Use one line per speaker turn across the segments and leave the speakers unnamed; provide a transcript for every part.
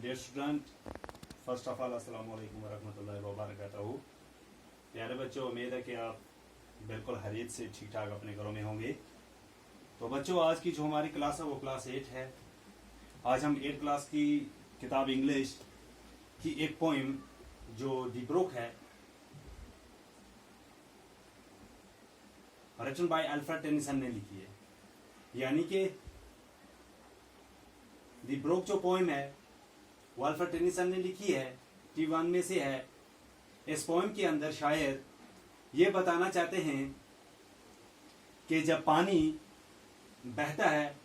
Dear student, first of all अस्सलाम वालेकुम वरहमतुल्लाहि वबरकातुहू। प्यारे बच्चों, उम्मीद है कि आप बिल्कुल खैरियत से ठीक ठाक अपने घरों में होंगे। तो बच्चों, आज की जो हमारी क्लास है वो क्लास 8 है। आज हम 8 क्लास की किताब इंग्लिश की एक पोइम जो दी ब्रोक है, रिटन बाय अल्फ्रेड टेनिसन ने लिखी है। यानी कि दी ब्रोक जो पोइम है वो अल्फ्रेड टेनिसन ने लिखी है, T1 में से है। इस पोइम के अंदर शायर ये बताना चाहते हैं कि जब पानी बहता है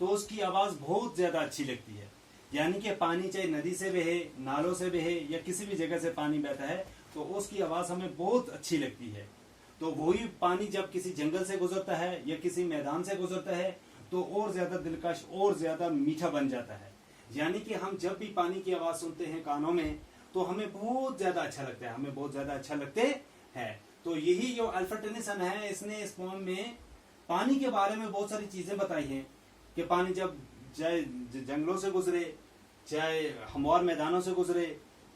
तो उसकी आवाज बहुत ज्यादा अच्छी लगती है। यानी कि पानी चाहे नदी से बहे, नालों से बहे या किसी भी जगह से पानी बहता है तो उसकी आवाज हमें बहुत अच्छी लगती है। तो वही पानी जब किसी जंगल से गुजरता है या किसी मैदान से गुजरता है तो और ज्यादा दिलकश और ज्यादा मीठा बन जाता है। यानी कि हम जब भी पानी की आवाज सुनते हैं कानों में तो हमें बहुत ज्यादा अच्छा लगता है, हमें बहुत ज्यादा अच्छा लगते हैं। तो यही जो अल्फ्रेड टेनिसन है, इसने इस पोएम में पानी के बारे में बहुत सारी चीजें बताई हैं कि पानी जब चाहे जंगलों से गुजरे, चाहे हमवार मैदानों से गुजरे,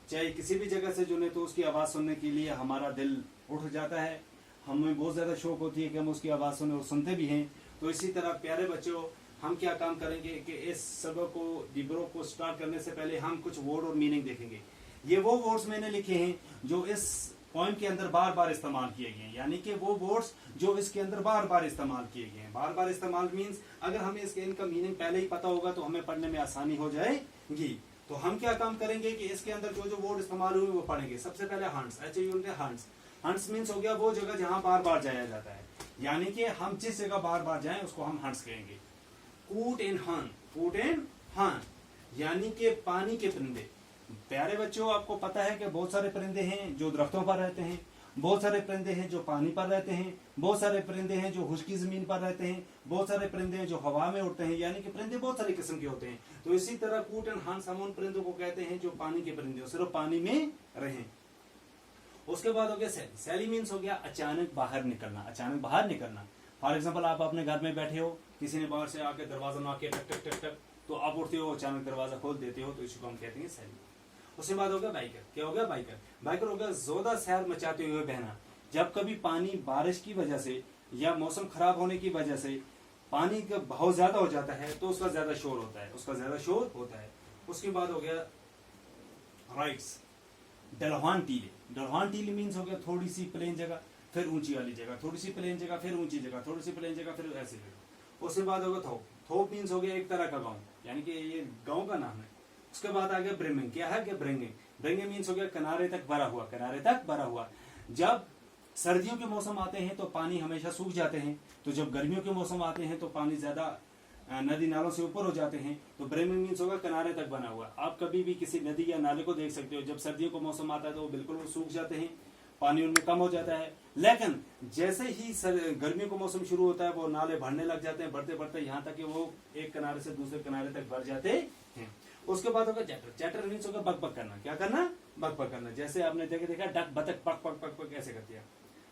चाहे किसी भी जगह से जुड़े, तो उसकी आवाज सुनने के लिए हमारा दिल उठ जाता है। हमें बहुत ज्यादा शौक होती है कि हम उसकी आवाज सुने और सुनते भी हैं। तो इसी तरह प्यारे बच्चों, हम क्या काम करेंगे कि इस सबक को, दी ब्रोक को स्टार्ट करने से पहले हम कुछ वर्ड और मीनिंग देखेंगे। ये वो वर्ड्स मैंने लिखे हैं जो इस पोएम के अंदर बार बार इस्तेमाल किए गए हैं। यानी कि वो वर्ड्स जो इसके अंदर बार बार इस्तेमाल किए गए हैं। बार बार इस्तेमाल मीन्स अगर हमें इसके इनका मीनिंग पहले ही पता होगा तो हमें पढ़ने में आसानी हो जाएगी। तो हम क्या काम करेंगे कि इसके अंदर जो जो वर्ड इस्तेमाल हुए वो पढ़ेंगे। सबसे पहले हंट्स, हंट्स। हंट्स मीन्स हो गया वो जगह जहां बार बार जाया जाता है। यानी कि हम जिस जगह बार बार जाएं उसको हम हंट्स कहेंगे। कूट एंड हन, यानी कि पानी के परिंदे। प्यारे बच्चों, आपको पता है कि बहुत सारे परिंदे हैं जो दरख्तों पर रहते हैं, बहुत सारे परिंदे हैं जो पानी पर रहते हैं, बहुत सारे परिंदे हैं जो खुश्की जमीन पर रहते हैं, बहुत सारे परिंदे हैं जो हवा में उड़ते हैं। यानी कि परिंदे बहुत सारे किस्म के होते हैं। तो इसी तरह कूट एंड हंस हम उन परिंदों को कहते हैं जो पानी के परिंदे, सिर्फ पानी में रहें। उसके बाद हो गया सैली। सैली मीन्स हो गया अचानक बाहर निकलना, अचानक बाहर निकलना। फॉर एग्जाम्पल, आप अपने घर में बैठे हो, किसी ने बाहर से आके दरवाजा नॉक किया, टक टक टक टक, तो आप उठते हो, अचानक दरवाजा खोल देते हो, तो इसको हम कहते हैं सैली। उसके बाद हो गया बाइकर। क्या हो गया? बाइकर। बाइकर हो गया जोरदार सैर मचाते हुए बहना। जब कभी पानी बारिश की वजह से या मौसम खराब होने की वजह से पानी का बहाव ज्यादा हो जाता है तो उसका ज्यादा शोर होता है, उसके बाद हो गया राइट्स, डलहान टीले। डलहान टीले मीन्स हो गया थोड़ी सी प्लेन जगह फिर ऊंची वाली जगह, थोड़ी सी प्लेन जगह फिर ऊंची जगह, थोड़ी सी प्लेन जगह फिर ऐसी जगह। उसके बाद होगा थोप। थोप मीन्स हो गया एक तरह का गांव, यानी कि ये गांव का नाम है। उसके बाद आ गया ब्रिंगिंग। क्या है? कि ब्रिंगिंग मीन्स हो गया किनारे तक भरा हुआ। जब सर्दियों के मौसम आते हैं तो पानी हमेशा सूख जाते हैं, तो जब गर्मियों के मौसम आते हैं तो पानी ज्यादा नदी नालों से ऊपर हो जाते हैं। तो ब्रिंगिंग मीन्स होगा किनारे तक बना हुआ। आप कभी भी किसी नदी या नाले को देख सकते हो, जब सर्दियों का मौसम आता है तो वो बिल्कुल सूख जाते हैं, पानी उनमें कम हो जाता है। लेकिन जैसे ही गर्मियों का मौसम शुरू होता है वो नाले भरने लग जाते हैं, बढ़ते बढ़ते यहाँ तक कि वो एक किनारे से दूसरे किनारे तक भर जाते हैं। उसके बाद होगा चैटर। चैटर मीन्स होगा बक करना। क्या करना? बक करना। जैसे आपने देखा डक बतख पक पक पक पक ऐसे करती है।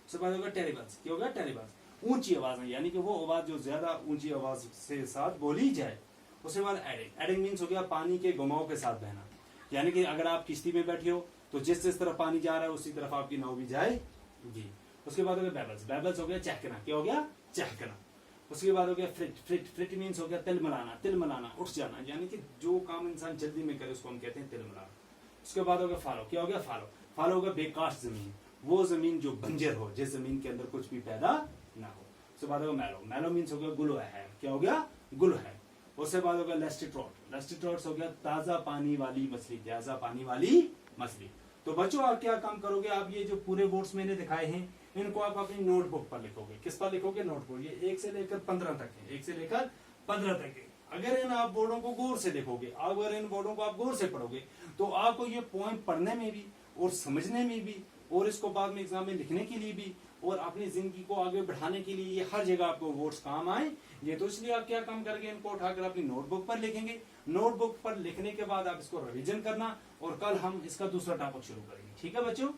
उसके बाद होगा टेरिबल्स। क्या होगा? टेरिबल्स, ऊंची आवाज में, यानी कि वो आवाज जो ज्यादा ऊंची आवाज से साथ बोली जाए। उसके बाद एडिंग। एडिंग मीन्स हो गया पानी के घुमाव के साथ बहना। यानी कि अगर आप किश्ती में बैठे हो तो जिस तरफ पानी जा रहा है उसी तरफ आपकी नाव भी जाएगी। उसके बाद हो गया बैबल्स। बैबल्स हो गया चहकना। क्या हो गया? चहकना। उसके बाद हो गया फ्लिट। फ्लिट मीन्स हो गया तिल मिलाना, उठ जाना। यानी कि जो काम इंसान जल्दी में करे उसको हम कहते हैं तिल मिलाना। उसके बाद हो गया फॉलो। क्या हो गया? फॉलो हो गया बेकास्ट जमीन, वो जमीन जो बंजर हो, जिस जमीन के अंदर कुछ भी पैदा ना हो। उसके बाद होगा मैलो मीन्स हो गया गुल है। क्या हो गया? गुल है। उसके बाद हो गया लेस्टिट्रॉट। लेस्टिट्रॉट हो गया ताजा पानी वाली मछली। तो बच्चों, आप क्या काम करोगे? आप ये जो पूरे वर्ड्स मैंने दिखाए हैं इनको आप अपनी नोटबुक पर लिखोगे। किस पर लिखोगे? नोटबुक। ये 1 से लेकर 15 तक है। अगर इन आप बोर्डों को गौर से देखोगे, अगर इन बोर्डों को आप गौर से पढ़ोगे तो आपको ये पोएम पढ़ने में भी और समझने में भी और इसको बाद में एग्जाम में लिखने के लिए भी और अपनी जिंदगी को आगे बढ़ाने के लिए ये हर जगह आपको वर्ड्स काम आएंगे। तो इसलिए आप क्या काम करेंगे? इनको उठाकर अपनी नोटबुक पर लिखेंगे। नोटबुक पर लिखने के बाद आप इसको रिवीजन करना और कल हम इसका दूसरा टॉपिक शुरू करेंगे। ठीक है बच्चों?